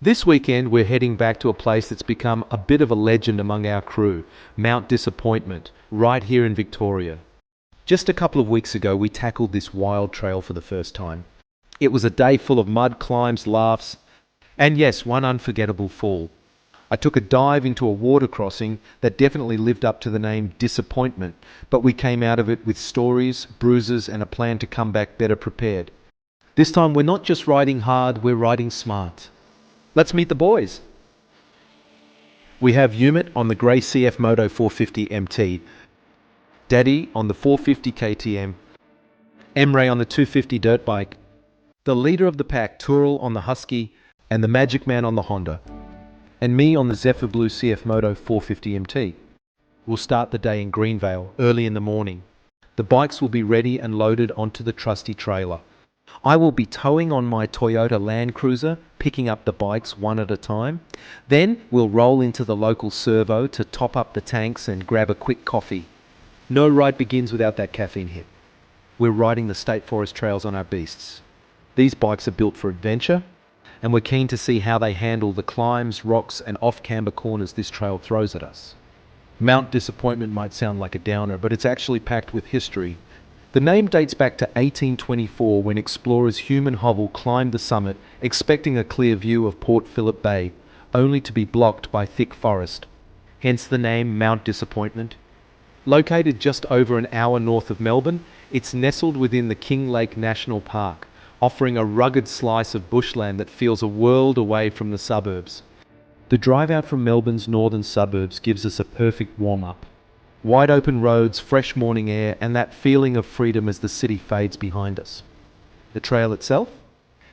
This weekend, we're heading back to a place that's become a bit of a legend among our crew, Mount Disappointment, right here in Victoria. Just a couple of weeks ago, we tackled this wild trail for the first time. It was a day full of mud climbs, laughs, and yes, one unforgettable fall. I took a dive into a water crossing that definitely lived up to the name Disappointment, but we came out of it with stories, bruises, and a plan to come back better prepared. This time, we're not just riding hard, we're riding smart. Let's meet the boys. We have Umit on the grey CF Moto 450 MT, Daddy on the 450 KTM, Emre on the 250 dirt bike, the leader of the pack Tooral on the Husky, and the Magic Man on the Honda, and me on the Zephyr Blue CF Moto 450 MT. We'll start the day in Greenvale early in the morning. The bikes will be ready and loaded onto the trusty trailer. I will be towing on my Toyota Land Cruiser, picking up the bikes one at a time. Then we'll roll into the local servo to top up the tanks and grab a quick coffee. No ride begins without that caffeine hit. We're riding the state forest trails on our beasts. These bikes are built for adventure, and we're keen to see how they handle the climbs, rocks, and off-camber corners this trail throws at us. Mount Disappointment might sound like a downer, but it's actually packed with history. The name dates back to 1824 when explorers Hume and Hovell climbed the summit expecting a clear view of Port Phillip Bay, only to be blocked by thick forest. Hence the name Mount Disappointment. Located just over an hour north of Melbourne, it's nestled within the Kinglake National Park, offering a rugged slice of bushland that feels a world away from the suburbs. The drive out from Melbourne's northern suburbs gives us a perfect warm-up. Wide open roads, fresh morning air, and that feeling of freedom as the city fades behind us. The trail itself?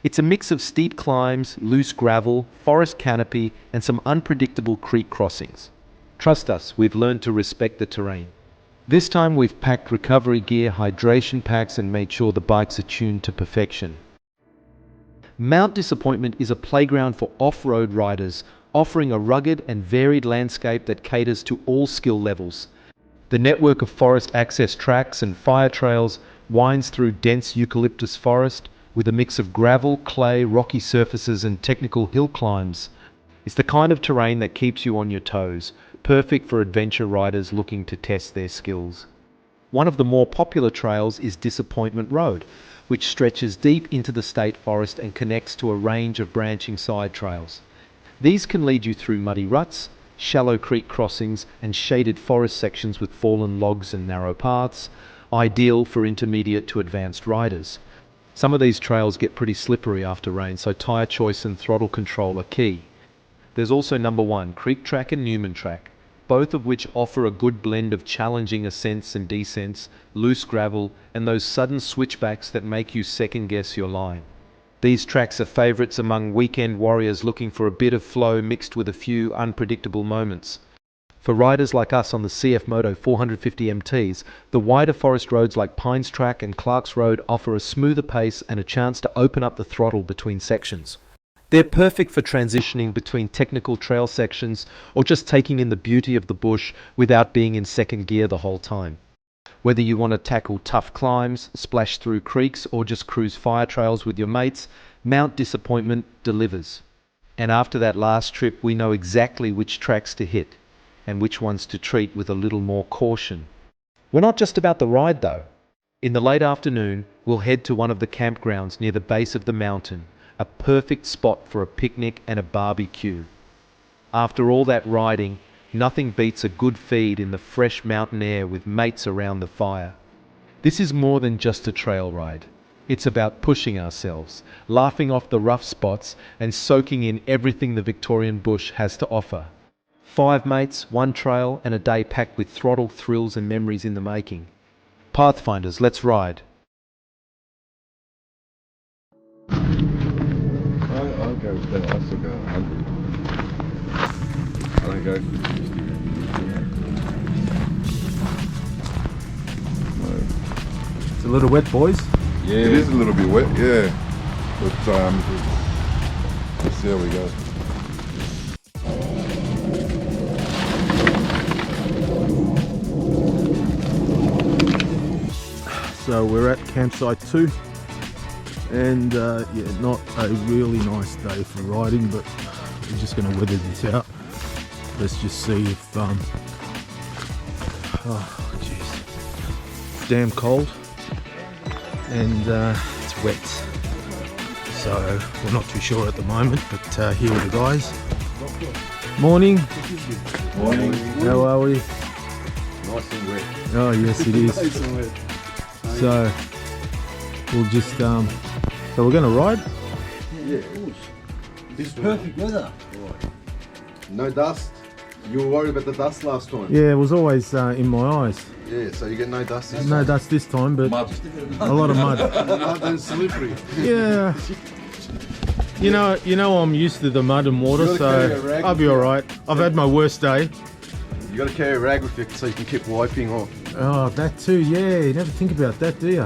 It's a mix of steep climbs, loose gravel, forest canopy, and some unpredictable creek crossings. Trust us, we've learned to respect the terrain. This time we've packed recovery gear, hydration packs, and made sure the bikes are tuned to perfection. Mount Disappointment is a playground for off-road riders, offering a rugged and varied landscape that caters to all skill levels. The network of forest access tracks and fire trails winds through dense eucalyptus forest with a mix of gravel, clay, rocky surfaces and technical hill climbs. It's the kind of terrain that keeps you on your toes, perfect for adventure riders looking to test their skills. One of the more popular trails is Disappointment Road, which stretches deep into the state forest and connects to a range of branching side trails. These can lead you through muddy ruts, shallow creek crossings, and shaded forest sections with fallen logs and narrow paths, ideal for intermediate to advanced riders. Some of these trails get pretty slippery after rain, so tyre choice and throttle control are key. There's also number 1, Creek Track and Newman Track, both of which offer a good blend of challenging ascents and descents, loose gravel, and those sudden switchbacks that make you second guess your line. These tracks are favourites among weekend warriors looking for a bit of flow mixed with a few unpredictable moments. For riders like us on the CF Moto 450 MTs, the wider forest roads like Pines Track and Clark's Road offer a smoother pace and a chance to open up the throttle between sections. They're perfect for transitioning between technical trail sections or just taking in the beauty of the bush without being in second gear the whole time. Whether you want to tackle tough climbs, splash through creeks, or just cruise fire trails with your mates, Mount Disappointment delivers. And after that last trip, we know exactly which tracks to hit and which ones to treat with a little more caution. We're not just about the ride though. In the late afternoon, we'll head to one of the campgrounds near the base of the mountain, a perfect spot for a picnic and a barbecue. After all that riding, nothing beats a good feed in the fresh mountain air with mates around the fire. This is more than just a trail ride. It's about pushing ourselves, laughing off the rough spots, and soaking in everything the Victorian bush has to offer. 5 mates, 1 trail, and a day packed with throttle, thrills, and memories in the making. Pathfinders, let's ride. I'll go with that. I'll still go 100. I don't go 50. It's a little wet, boys. Yeah. It is a little bit wet, yeah. But let's see how we go. So we're at campsite 2, and yeah, not a really nice day for riding, but we're just going to weather this out. Let's just see if oh jeez, it's damn cold and it's wet, so we're not too sure at the moment, but here are the guys. Morning. Morning. How are we? Nice and wet. Oh yes, it is. So we'll just so we're going to ride. Yeah. It's perfect weather. No dust. You were worried about the dust last time. Yeah, it was always in my eyes. Yeah, so you get no dust this No dust this time, but Mud. a lot of mud. Mud and slippery. Yeah. You know I'm used to the mud and water, You gotta carry a so rag I'll be all right. I've had my worst day. You got to carry a rag with you so you can keep wiping off. Oh, that too. Yeah, you never think about that, do you?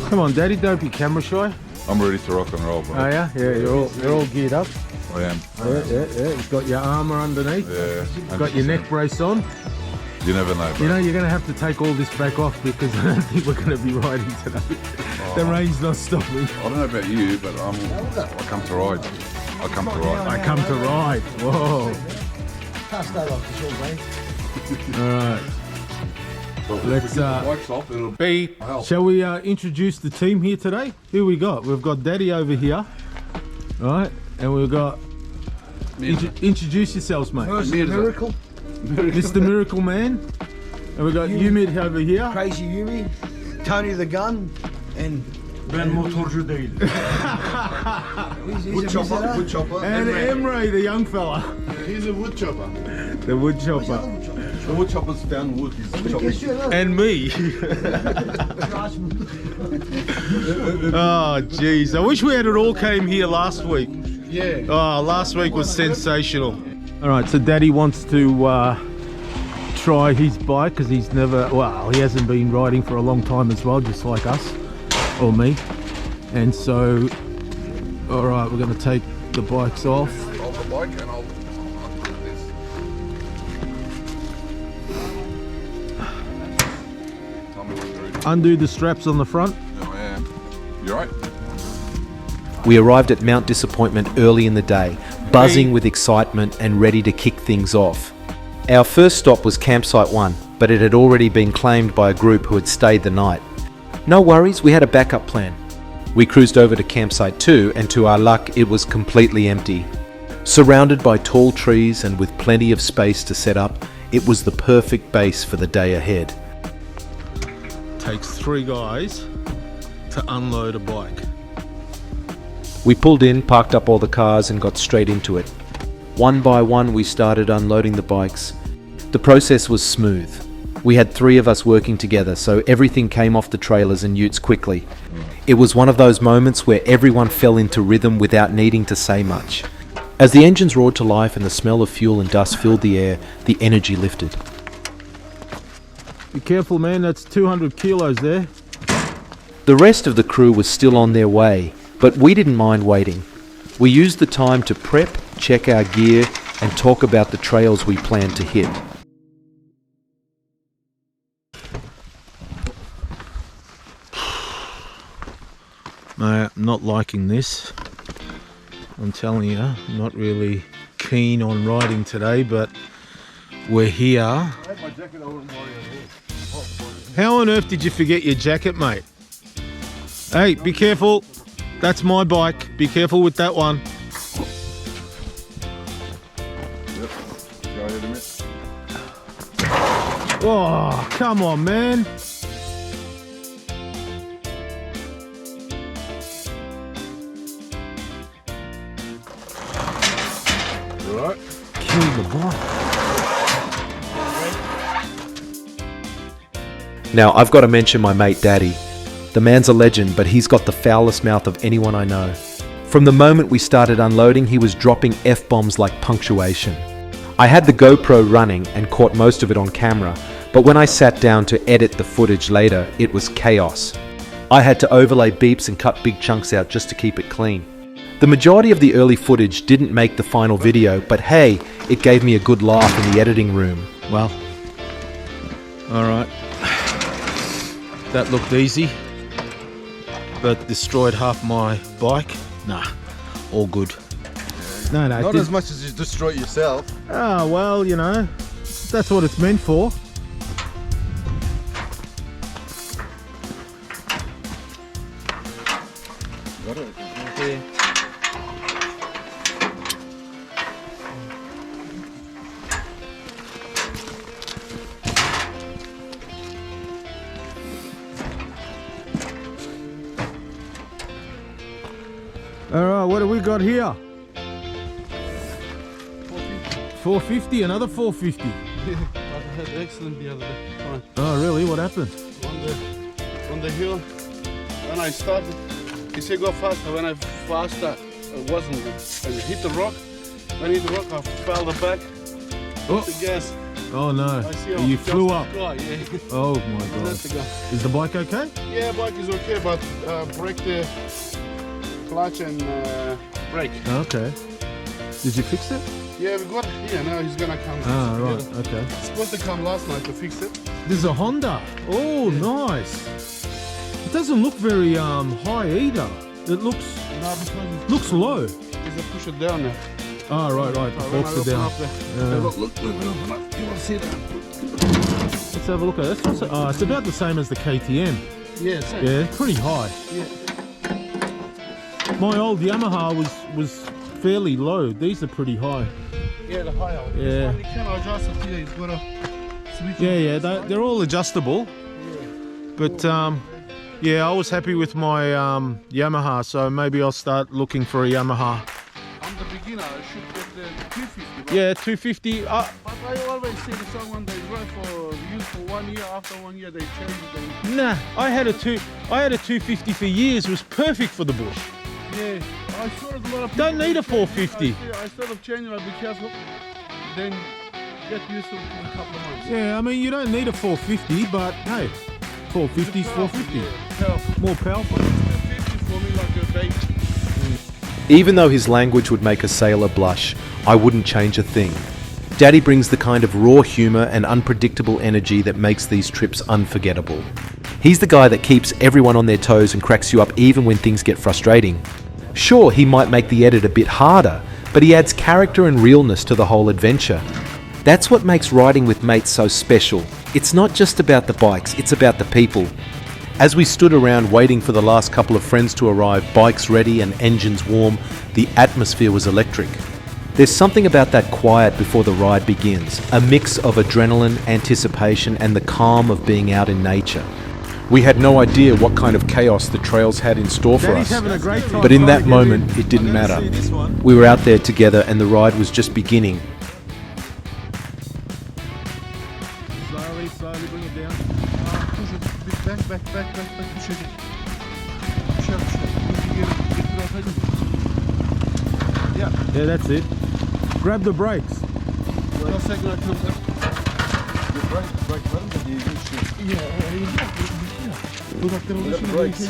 Come on, Daddy, don't be camera shy. I'm ready to rock and roll, bro. Oh yeah, yeah, you're all geared up. I am. Yeah. You've got your armour underneath. Yeah. You've got your neck brace on. You never know, bro. You know, you're going to have to take all this back off because I don't think we're going to be riding today. The rain's not stopping. I don't know about you, but I come to ride. I come to ride. I come to ride. Whoa. Can't stay like this all day. All right. Let's Bike's off, it'll beep. Shall we introduce the team here today? Who we got? We've got Daddy over here, right? And we've got. Introduce yourselves, mate. Miracle. Mr. Miracle Man. And we've got Umid over here. Crazy Yumi. Tony the Gun. And Ben motorcu değil. wood chopper. Wood chopper. And Emre, the young fella. He's a wood chopper. The wood chopper. The wood chopper's found wood. He's chopping. And me. Oh, jeez. I wish we had it all came here last week. Yeah. Oh, last week was sensational. All right, so Daddy wants to try his bike because he's never, well, he hasn't been riding for a long time as well, just like us, or me. And so, all right, we're going to take the bikes off. hold the bike and I'll do this. Tell me when you're ready. Undo the straps on the front. No, I am. You alright? We arrived at Mount Disappointment early in the day, buzzing with excitement and ready to kick things off. Our first stop was Campsite 1, but it had already been claimed by a group who had stayed the night. No worries, we had a backup plan. We cruised over to Campsite 2 and to our luck it was completely empty. Surrounded by tall trees and with plenty of space to set up, it was the perfect base for the day ahead. Takes 3 guys to unload a bike. We pulled in, parked up all the cars and got straight into it. One by one we started unloading the bikes. The process was smooth. We had 3 of us working together, so everything came off the trailers and utes quickly. It was one of those moments where everyone fell into rhythm without needing to say much. As the engines roared to life and the smell of fuel and dust filled the air, the energy lifted. Be careful, man, that's 200 kilos there. The rest of the crew was still on their way, but we didn't mind waiting. We used the time to prep, check our gear, and talk about the trails we planned to hit. No, I'm not liking this. I'm telling you, I'm not really keen on riding today, but we're here. How on earth did you forget your jacket, mate? Hey, be careful. That's my bike. Be careful with that one. Go ahead a minute. Oh, come on, man. Right. Kill the bike. Now, I've got to mention my mate Daddy. The man's a legend, but he's got the foulest mouth of anyone I know. From the moment we started unloading, he was dropping F-bombs like punctuation. I had the GoPro running and caught most of it on camera, but when I sat down to edit the footage later, it was chaos. I had to overlay beeps and cut big chunks out just to keep it clean. The majority of the early footage didn't make the final video, but hey, it gave me a good laugh in the editing room. Well, alright. That looked easy, but destroyed half my bike. Nah, all good. No, Not as much as you destroy it yourself. Ah, well, you know, that's what it's meant for. Got it. Alright, what do we got here? 450, another 450. I had accident the other day. Fine. Oh, really? What happened? On the hill, when I started, he said go faster. When I faster, it wasn't. And it hit the rock. When it hit the rock, I fell the back. Oh. The gas. Oh no, I see you flew up. Guy, yeah. Oh my god. That's the guy. Is the bike okay? Yeah, bike is okay, but break the clutch and brake. Okay. Did you fix it? Yeah, we got it here. Now he's gonna come. Ah, fix it right, together. okay. He's supposed to come last night to fix it. This is a Honda. Oh, nice. It doesn't look very high either. It looks No, because looks low. he's a push it down now. Oh, right, right. The So when I forks are open down. up the, Yeah. look, when we open up, you will see that. Let's have a look at it. It's about the same as the KTM. Yeah, same. Yeah, pretty high. Yeah. My old Yamaha was fairly low. These are pretty high. Yeah, the higher one. Yeah. This one, you can adjust it here. He's got a switch. Yeah, yeah, they're all adjustable. But yeah, I was happy with my Yamaha, so maybe I'll start looking for a Yamaha. I'm the beginner. I should get the 250. But, Yeah, 250. but I always see the someone they drive for use for 1 year. After 1 year, they change it. Nah, I had a 250 for years. It was perfect for the bush. Yeah, I saw a lot of people. Don't need a 450. I sort of change it. Be careful. Then get used to it in a couple of months. Yeah, I mean you don't need a 450, but hey, 450's 450. Yeah, powerful. More powerful. 50 for me like a baby. Even though his language would make a sailor blush, I wouldn't change a thing. Daddy brings the kind of raw humour and unpredictable energy that makes these trips unforgettable. He's the guy that keeps everyone on their toes and cracks you up even when things get frustrating. Sure, he might make the edit a bit harder, but he adds character and realness to the whole adventure. That's what makes riding with mates so special. It's not just about the bikes, it's about the people. As we stood around waiting for the last couple of friends to arrive, bikes ready and engines warm, the atmosphere was electric. There's something about that quiet before the ride begins, a mix of adrenaline, anticipation, and the calm of being out in nature. We had no idea what kind of chaos the trails had in store for Daddy's us, having a great time. but in that trying to get moment, in. it didn't I'm gonna matter. see this one. We were out there together and the ride was just beginning. Slowly, slowly bring it down. Push it a bit back, push it. Push it. Get it off it. Yeah. Yeah, that's it. Grab the brakes. One second, I come back. Your brake button, but you use shit. Look at the brakes.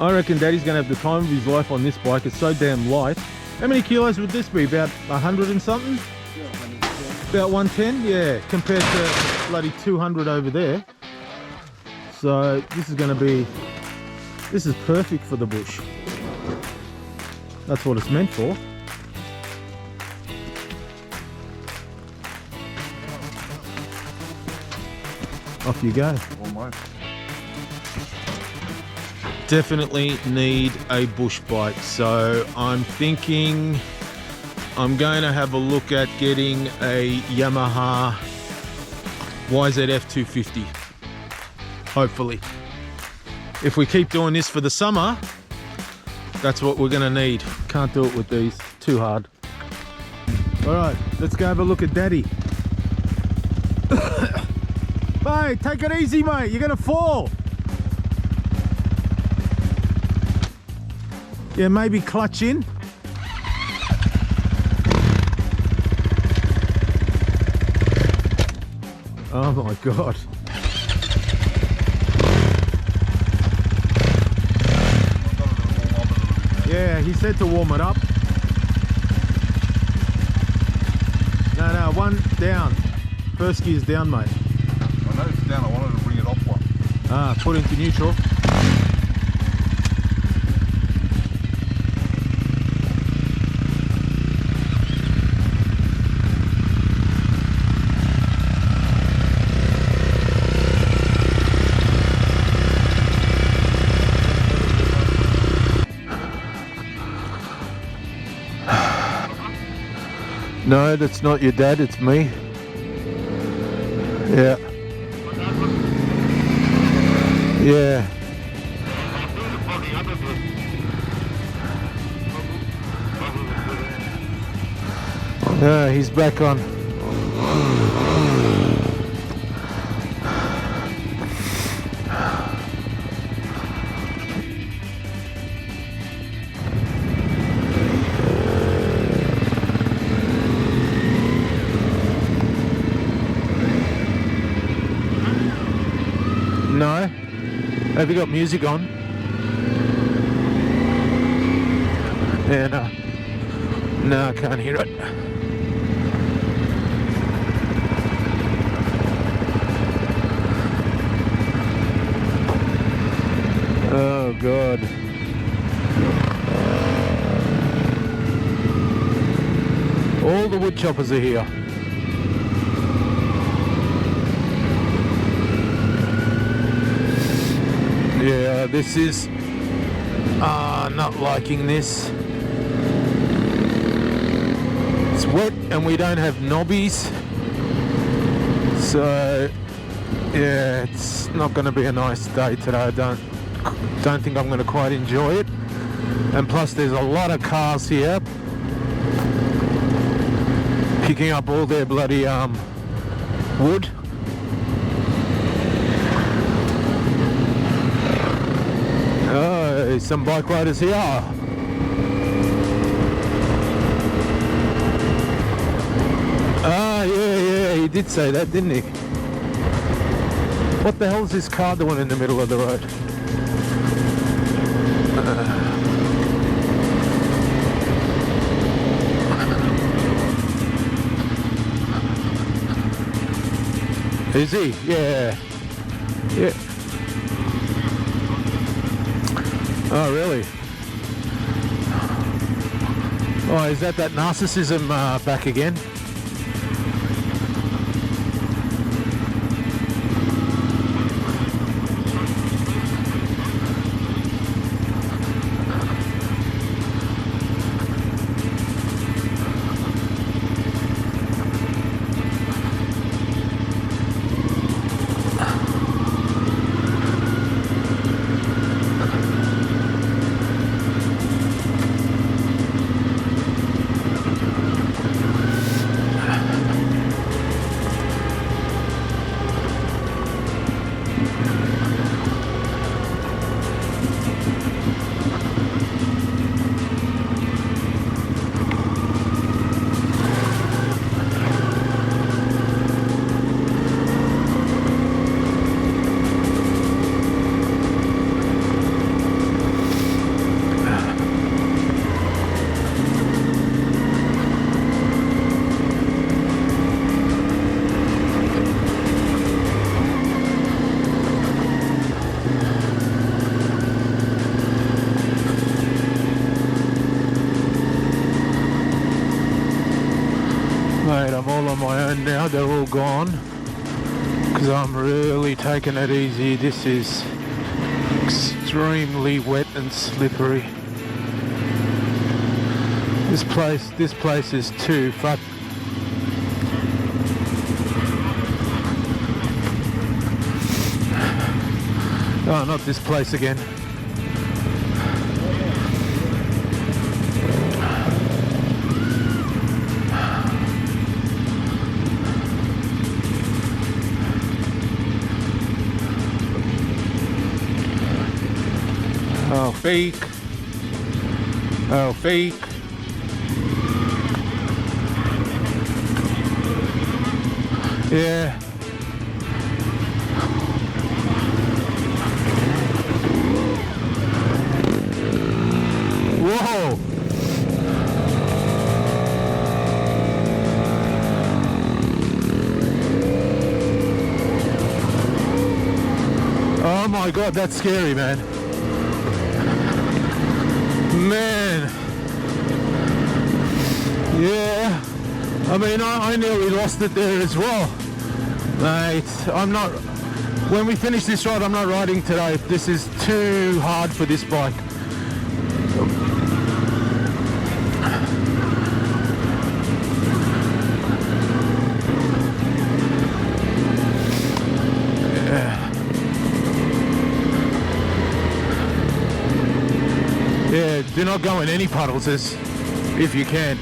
I reckon Daddy's going to have the time of his life on this bike. It's so damn light. How many kilos would this be? About 100 and something? Yeah, 110. About 110? Yeah, compared to bloody 200 over there. So this is going to be... This is perfect for the bush. That's what it's meant for. Off you go. Almost. definitely need a bush bike, so I'm thinking I'm going to have a look at getting a Yamaha YZF 250, hopefully. If we keep doing this for the summer, that's what we're going to need. Can't do it with these, too hard. All right, let's go have a look at Daddy. Mate, take it easy, mate, you're going to fall. Yeah, maybe clutch in. Oh my God. Yeah, he said to warm it up. No, one down. First gear's down, mate. I know it's down, I wanted to bring it off one. Ah, put into neutral. No, that's not your dad, it's me. Yeah. Yeah. Yeah, he's back on. No. Have you got music on? Yeah, no. No, I can't hear it. Oh, God. All the wood choppers are here. Yeah, this is not liking this. It's wet and we don't have knobbies, so yeah, it's not going to be a nice day today. I don't think I'm going to quite enjoy it. And plus there's a lot of cars here picking up all their bloody wood. Oh, some bike riders here. Ah, yeah, he did say that, didn't he? What the hell is this car doing in the middle of the road? Is he? Yeah. Yeah. Oh, really? Oh, is that narcissism back again? Mate, I'm all on my own now, they're all gone. Because I'm really taking it easy. This is extremely wet and slippery. This place is too fun. Oh, not this place again. Oh, fake. Oh, fake. Yeah. Whoa. Oh my God, that's scary, man. Man. Yeah. I mean, I nearly lost it there as well. Mate, I'm not... When we finish this ride, I'm not riding today. This is too hard for this bike. Yeah, do not go in any puddles if you can.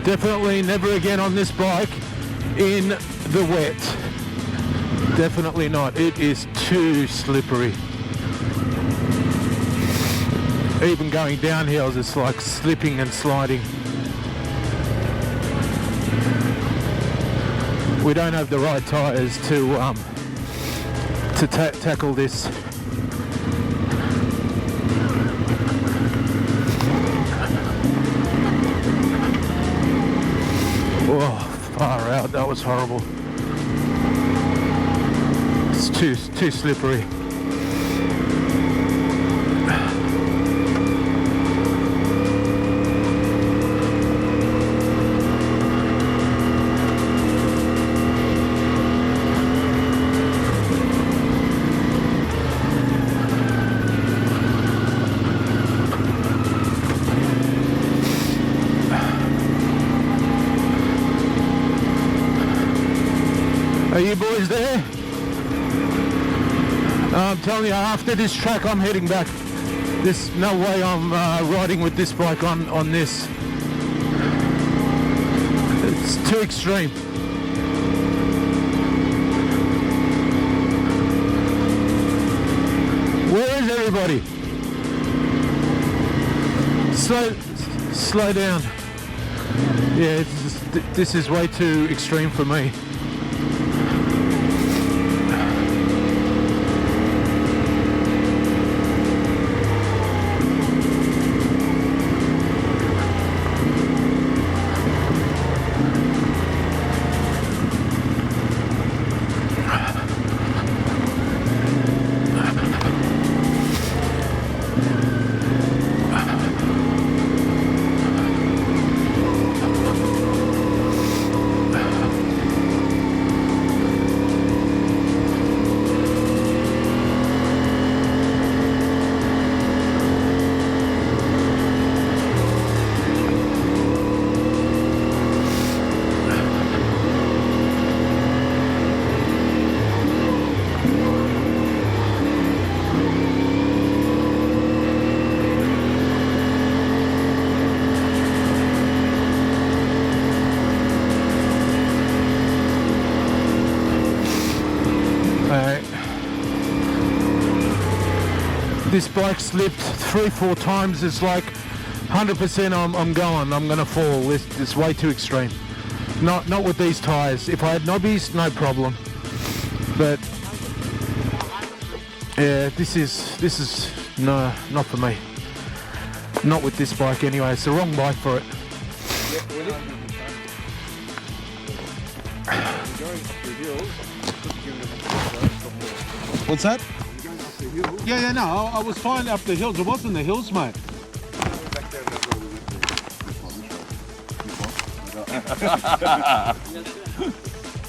Definitely never again on this bike in the wet. Definitely not. It is too slippery. Even going down hills, it's like slipping and sliding. We don't have the right tyres to tackle this. Oh, far out, that was horrible. It's too slippery. Are you boys there? I'm telling you, after this track I'm heading back. There's no way I'm riding with this bike on this. It's too extreme. Where is everybody? Slow down. Yeah, this is way too extreme for me. This bike slipped 3-4 times. It's like 100% I'm gonna fall. It's way too extreme. Not with these tires. If I had knobbies, no problem. But yeah, this is no, not for me. Not with this bike anyway. It's the wrong bike for it. What's that? Yeah, no, I was fine up the hills. It wasn't the hills, mate.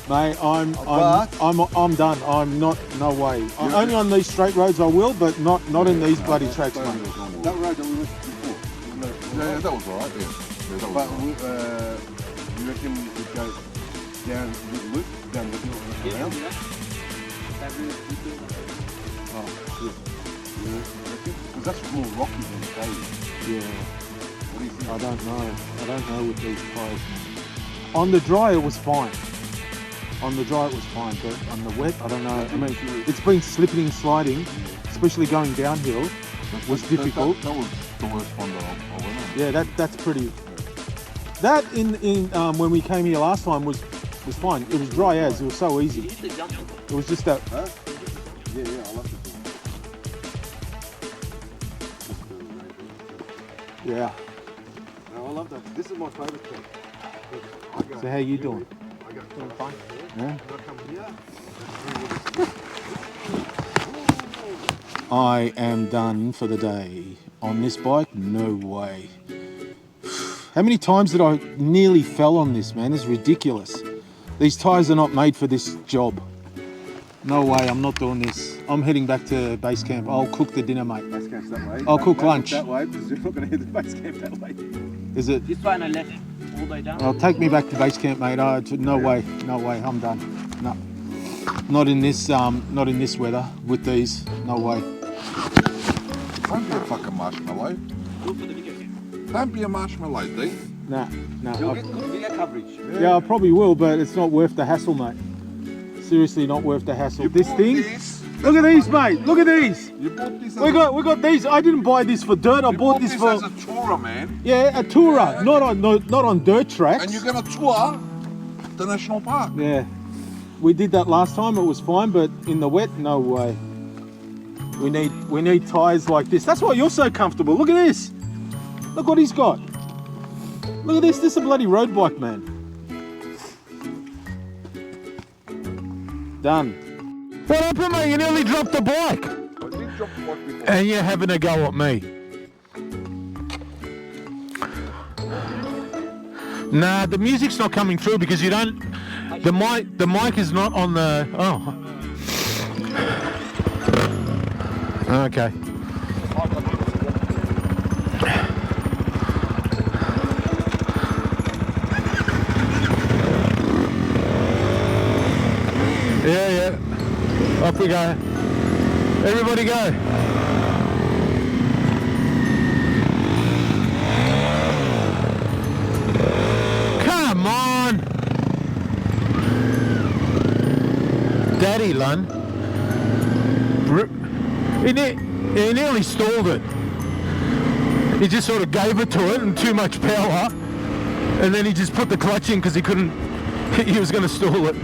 Mate, I'm done. I'm not. No way. Only on these straight roads I will, but not in these bloody tracks, mate. That road that we went before. Yeah, that was alright. Yeah, that But was you reckon we go down the loop, down the hill and around? Oh, good. Because that's more rocky than the cave. Yeah. What do you think? I don't know. I don't know with these tyres, man. On the dry, it was fine. On the dry, it was fine, but on the wet, I don't know. I mean, it's been slipping and sliding, especially going downhill, was difficult. That was the worst one that I went on. Yeah, that's pretty. That in when we came here last time was fine. It was dry as. It was so easy. It was just that. Huh? Yeah, I love it. Yeah. No, I love that. This is my favourite thing. So how you doing? I go doing fine. Yeah. I come here. I am done for the day. On this bike, no way. How many times did I nearly fell on this, man? It's ridiculous. These tyres are not made for this job. No way, I'm not doing this. I'm heading back to base camp. I'll cook the dinner, mate. Base camp's that way. I'll cook lunch. That way, because you're not going to hit the base camp that way. Is it? This one I left all the way down. I'll take me back to base camp, mate. No way, I'm done. No, not in this weather with these. No way. Don't be a fucking marshmallow. Good for the video game. Don't be a marshmallow, D. Nah. You'll get good video coverage. Yeah, I probably will, but it's not worth the hassle, mate. Seriously, not worth the hassle. This bought thing. This. Look at these, mate. Look at these. You bought this. We got these. I didn't buy this for dirt. I bought this for as a tourer, man. a tourer, not on dirt tracks. And you're gonna tour the national park. Yeah, we did that last time. It was fine, but in the wet, no way. We need tyres like this. That's why you're so comfortable. Look at this. Look what he's got. Look at this. This is a bloody road bike, man. Done. What happened, mate? You nearly dropped the bike. I did drop the bike before. And you're having a go at me. Nah, the music's not coming through because you don't. The mic is not on the. Oh. Okay. Yeah. Off we go. Everybody go. Come on. Daddy, Lun. He nearly stalled it. He just sort of gave it to it and too much power. And then he just put the clutch in because he was going to stall it.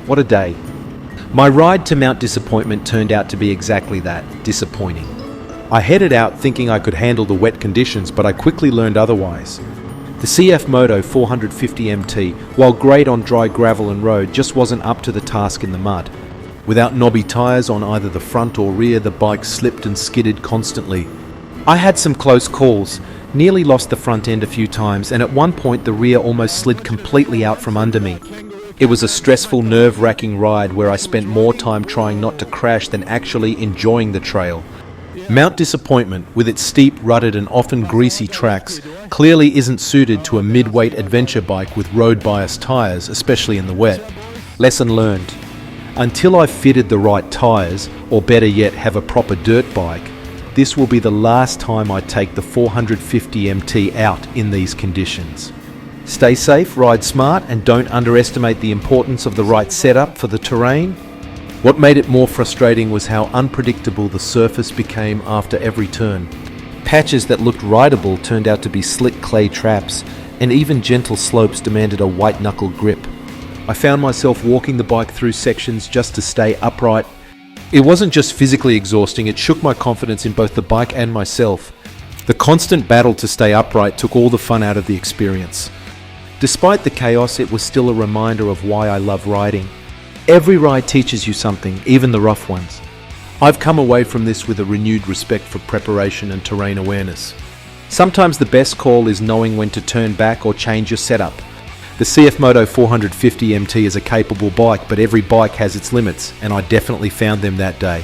What a day. My ride to Mount Disappointment turned out to be exactly that, disappointing. I headed out thinking I could handle the wet conditions, but I quickly learned otherwise. The CF Moto 450 MT, while great on dry gravel and road, just wasn't up to the task in the mud. Without knobby tyres on either the front or rear, the bike slipped and skidded constantly. I had some close calls, nearly lost the front end a few times, and at one point the rear almost slid completely out from under me. It was a stressful, nerve-wracking ride where I spent more time trying not to crash than actually enjoying the trail. Mount Disappointment, with its steep, rutted and often greasy tracks, clearly isn't suited to a mid-weight adventure bike with road-biased tyres, especially in the wet. Lesson learned. Until I've fitted the right tyres, or better yet have a proper dirt bike, this will be the last time I take the 450 MT out in these conditions. Stay safe, ride smart, and don't underestimate the importance of the right setup for the terrain. What made it more frustrating was how unpredictable the surface became after every turn. Patches that looked rideable turned out to be slick clay traps, and even gentle slopes demanded a white-knuckle grip. I found myself walking the bike through sections just to stay upright. It wasn't just physically exhausting, it shook my confidence in both the bike and myself. The constant battle to stay upright took all the fun out of the experience. Despite the chaos, it was still a reminder of why I love riding. Every ride teaches you something, even the rough ones. I've come away from this with a renewed respect for preparation and terrain awareness. Sometimes the best call is knowing when to turn back or change your setup. The CF Moto 450 MT is a capable bike, but every bike has its limits, and I definitely found them that day.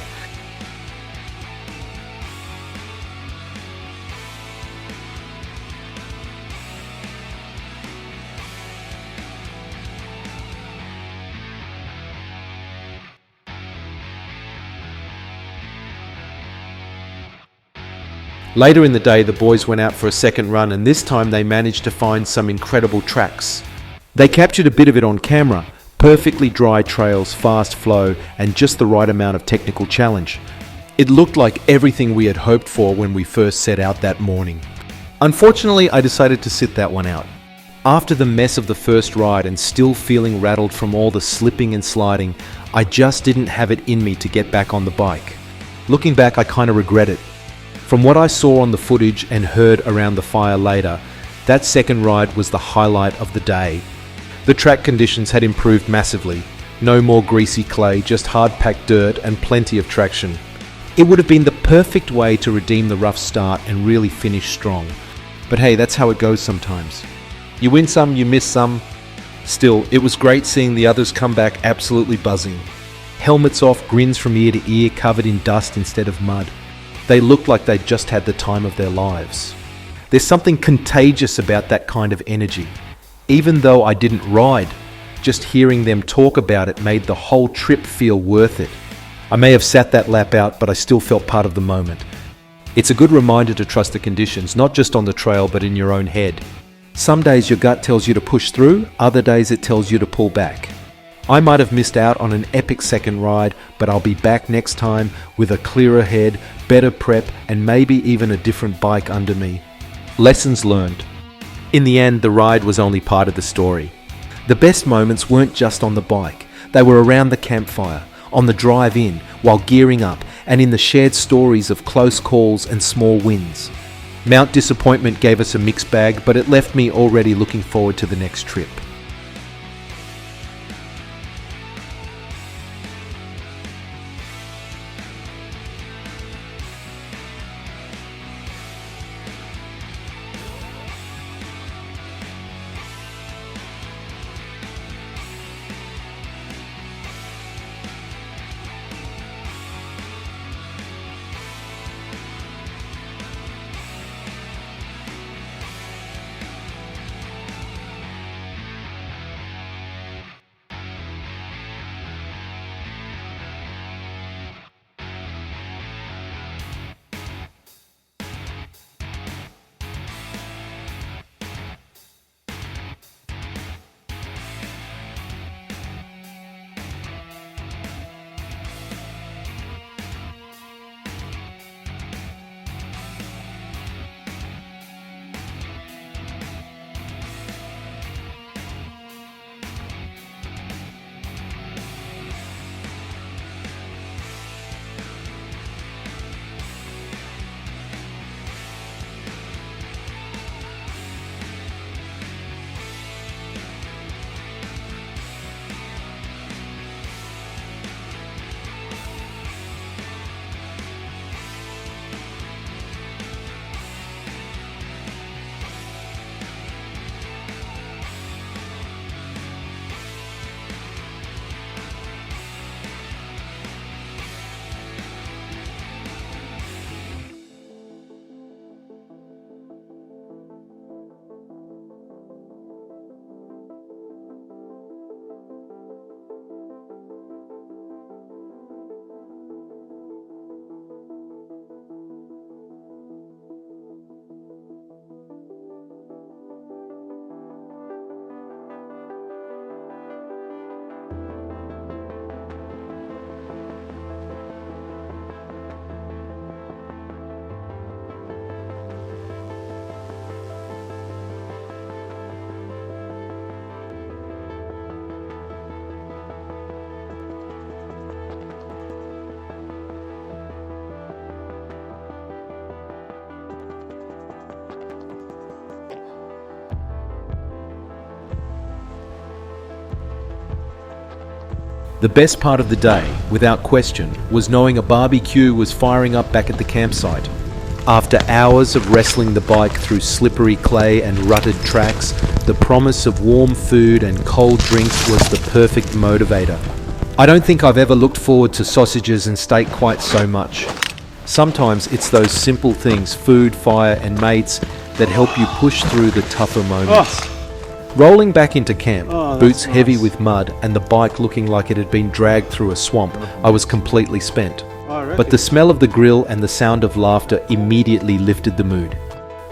Later in the day, the boys went out for a second run, and this time they managed to find some incredible tracks. They captured a bit of it on camera, perfectly dry trails, fast flow, and just the right amount of technical challenge. It looked like everything we had hoped for when we first set out that morning. Unfortunately, I decided to sit that one out. After the mess of the first ride and still feeling rattled from all the slipping and sliding, I just didn't have it in me to get back on the bike. Looking back, I kind of regret it. From what I saw on the footage and heard around the fire later, that second ride was the highlight of the day. The track conditions had improved massively. No more greasy clay, just hard-packed dirt and plenty of traction. It would have been the perfect way to redeem the rough start and really finish strong. But hey, that's how it goes sometimes. You win some, you miss some. Still, it was great seeing the others come back absolutely buzzing. Helmets off, grins from ear to ear, covered in dust instead of mud. They looked like they'd just had the time of their lives. There's something contagious about that kind of energy. Even though I didn't ride, just hearing them talk about it made the whole trip feel worth it. I may have sat that lap out, but I still felt part of the moment. It's a good reminder to trust the conditions, not just on the trail, but in your own head. Some days your gut tells you to push through, other days it tells you to pull back. I might have missed out on an epic second ride, but I'll be back next time with a clearer head, better prep, and maybe even a different bike under me. Lessons learned. In the end, the ride was only part of the story. The best moments weren't just on the bike. They were around the campfire, on the drive in, while gearing up, and in the shared stories of close calls and small wins. Mount Disappointment gave us a mixed bag, but it left me already looking forward to the next trip. The best part of the day, without question, was knowing a barbecue was firing up back at the campsite. After hours of wrestling the bike through slippery clay and rutted tracks, the promise of warm food and cold drinks was the perfect motivator. I don't think I've ever looked forward to sausages and steak quite so much. Sometimes it's those simple things, food, fire and mates, that help you push through the tougher moments. Rolling back into camp, boots heavy with mud and the bike looking like it had been dragged through a swamp, I was completely spent. But the smell of the grill and the sound of laughter immediately lifted the mood.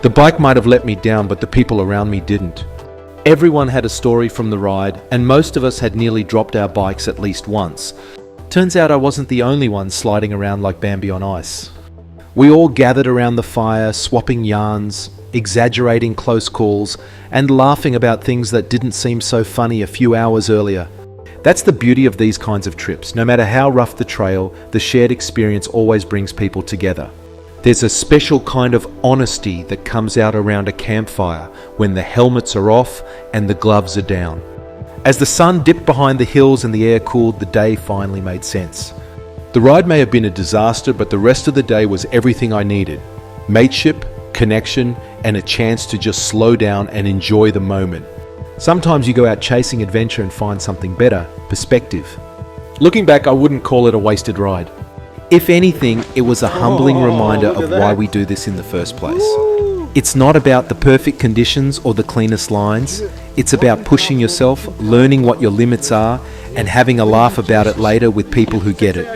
The bike might have let me down, but the people around me didn't. Everyone had a story from the ride, and most of us had nearly dropped our bikes at least once. Turns out I wasn't the only one sliding around like Bambi on ice. We all gathered around the fire, swapping yarns, exaggerating close calls, and laughing about things that didn't seem so funny a few hours earlier. That's the beauty of these kinds of trips. No matter how rough the trail, the shared experience always brings people together. There's a special kind of honesty that comes out around a campfire when the helmets are off and the gloves are down. As the sun dipped behind the hills and the air cooled, the day finally made sense. The ride may have been a disaster, but the rest of the day was everything I needed. Mateship, connection, and a chance to just slow down and enjoy the moment. Sometimes you go out chasing adventure and find something better, perspective. Looking back, I wouldn't call it a wasted ride. If anything, it was a humbling reminder of why we do this in the first place. It's not about the perfect conditions or the cleanest lines. It's about pushing yourself, learning what your limits are, and having a laugh about it later with people who get it.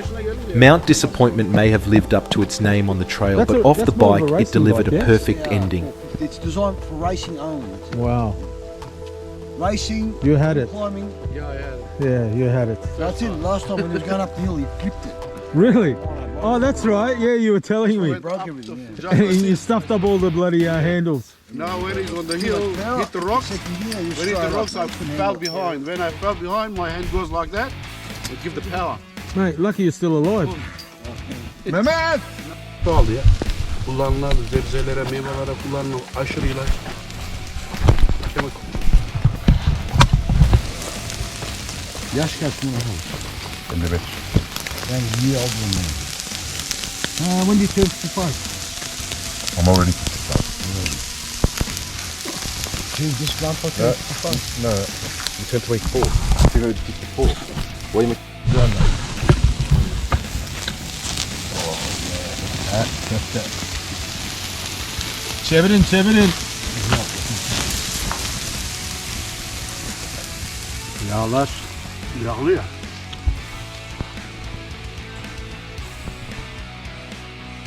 Mount Disappointment may have lived up to its name on the trail, but off the bike, it delivered a perfect ending. It's designed for racing only. Wow. Racing, You had it. climbing. Yeah, you had it. That's it. Last time when he was going up the hill, he flipped it. Really? Oh, that's right. Yeah, you were telling me. He broke everything. Yeah. And you stuffed up all the bloody handles. Now when he's on the hill, hit the rocks. Second gear, you When straight hit the up. rocks, I Open fell handle. behind. When I fell behind, my hand goes like that. I give the power. Mate, lucky you're still alive. Mehmet! Pahalı ya. Kullanılan zebzelere, meyvelere kullanılan aşırı ilaç. Kemik. Yaş kaç mı? 55. Ben iyi aldım bunu. When do you turn 55? I'm already 55. Dude, this grandpa turned 55. No, you turn 24. You go to 54. What do you mean? Çevirin. Yağlar yağlı ya.